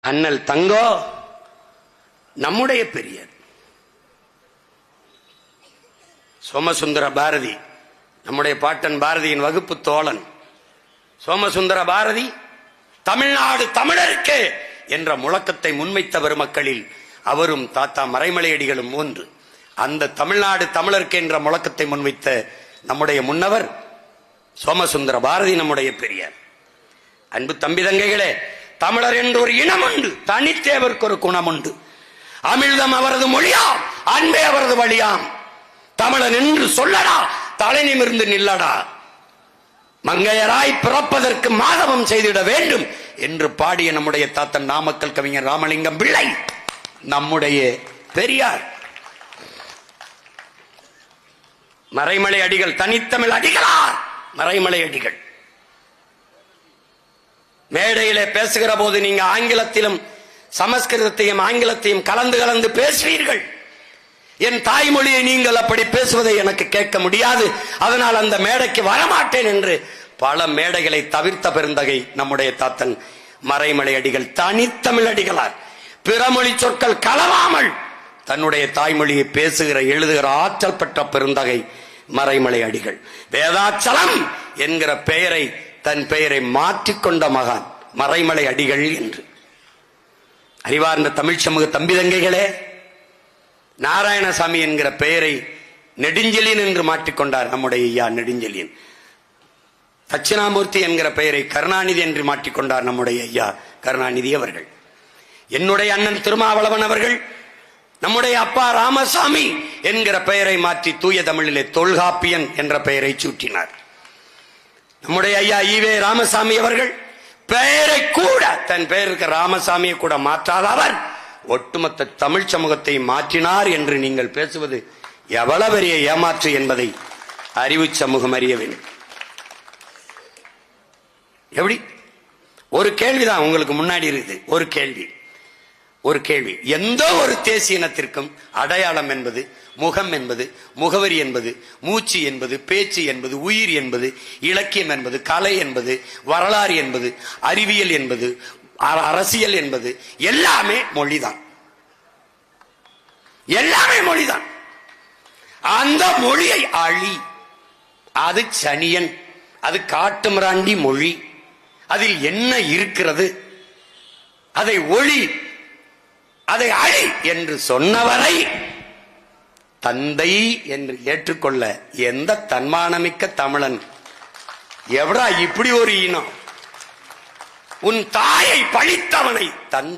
அண்ணல் தங்கோ நம்முடைய பெரியர். சோமசுந்தர பாரதி நம்முடைய பாட்டன் பாரதியின் வகுப்பு தோழன். சோமசுந்தர பாரதி தமிழ்நாடு தமிழருக்கு என்ற முழக்கத்தை முன்வைத்த பெருமக்களில் அவரும் தாத்தா மறைமலையடிகளும் ஒன்று. அந்த தமிழ்நாடு தமிழருக்கு என்ற முழக்கத்தை முன்வைத்த நம்முடைய முன்னவர் சோமசுந்தர பாரதி நம்முடைய பெரியார். அன்பு தம்பி தங்கைகளே, தமிழர் என்று ஒரு இனம் உண்டு, தனித்தேவருக்கு ஒரு குணம் உண்டு. அமிழ்தம் அவரது மொழியாம், அன்பே அவரது வழியாம். தமிழன் என்று சொல்லடா, தலை நிமிர்ந்து நில்லடா. மங்கையராய் பிறப்பதற்கு மாதவம் செய்திட வேண்டும் என்று பாடிய நம்முடைய தாத்தன் நாமக்கல் கவிஞர் ராமலிங்கம் பிள்ளை நம்முடைய பெரியார். மறைமலை அடிகள் தனித்தமிழ் அடிகளார். மறைமலை அடிகள் மேடையிலே பேசுகிற போது நீங்க ஆங்கிலத்திலும் சமஸ்கிருதத்தையும் ஆங்கிலத்தையும் கலந்து கலந்து பேசுவீர்கள். என் தாய்மொழியை நீங்கள் அப்படி பேசுவதை எனக்கு கேட்க முடியாது, அதனால் அந்த மேடைக்கு வரமாட்டேன் என்று பல மேடைகளை தவிர்த்த பெருந்தகை நம்முடைய தாத்தன் மறைமலை அடிகள் தனித்தமிழ் அடிகளார். பிறமொழி சொற்கள் கலவாமல் தன்னுடைய தாய்மொழியை பேசுகிற எழுதுகிற ஆற்றல் பெற்ற பெருந்தகை மறைமலை அடிகள். வேதாச்சலம் என்கிற பெயரை தன் பெயரை மாற்றிக்கொண்ட மகான் மறைமலை அடிகள் என்று. அறிவார்ந்த தமிழ் சமூக தம்பி தங்கைகளே, நாராயணசாமி என்கிற பெயரை நெடுஞ்செழியன் என்று மாற்றிக்கொண்டார் நம்முடைய ஐயா நெடுஞ்செழியன். தட்சிணாமூர்த்தி என்கிற பெயரை கருணாநிதி என்று மாற்றிக்கொண்டார் நம்முடைய ஐயா கருணாநிதி அவர்கள். என்னுடைய அண்ணன் திருமாவளவன் அவர்கள் நம்முடைய அப்பா ராமசாமி என்கிற பெயரை மாற்றி தூய தமிழிலே தொல்காப்பியன் என்ற பெயரை சூட்டினார். நம்முடைய ஐயா ஈவே ராமசாமி அவர்கள் பெயரை கூட தன் பெயருக்கு ராமசாமியை கூட மாற்றாத அவர் ஒட்டுமொத்த தமிழ் சமூகத்தை மாற்றினார் என்று நீங்கள் பேசுவது எவ்வளவு பெரிய ஏமாற்று என்பதை அறிவு சமூகம் அறிய வேண்டும். எப்படி ஒரு கேள்விதான் உங்களுக்கு முன்னாடி இருக்குது. ஒரு கேள்வி எந்த ஒரு தேசிய இனத்திற்கும் அடையாளம் என்பது, முகம் என்பது, முகவரி என்பது, மூச்சு என்பது, பேச்சு என்பது, உயிர் என்பது, இலக்கியம் என்பது, கலை என்பது, வரலாறு என்பது, அறிவியல் என்பது, அரசியல் என்பது எல்லாமே மொழிதான். எல்லாமே மொழிதான். அந்த மொழியை அழி, அது சனியன், அது காட்டுமிராண்டி மொழி, அதில் என்ன இருக்கிறது, அதை ஒளி, அதை அழி என்று சொன்னவரை தந்தை என்று ஏற்றுக்கொள்ள எந்த தன்மானமிக்க தமிழன் எவரா இப்படி ஒரு இனம்? உன் தாயை பழித்தவனை தந்தை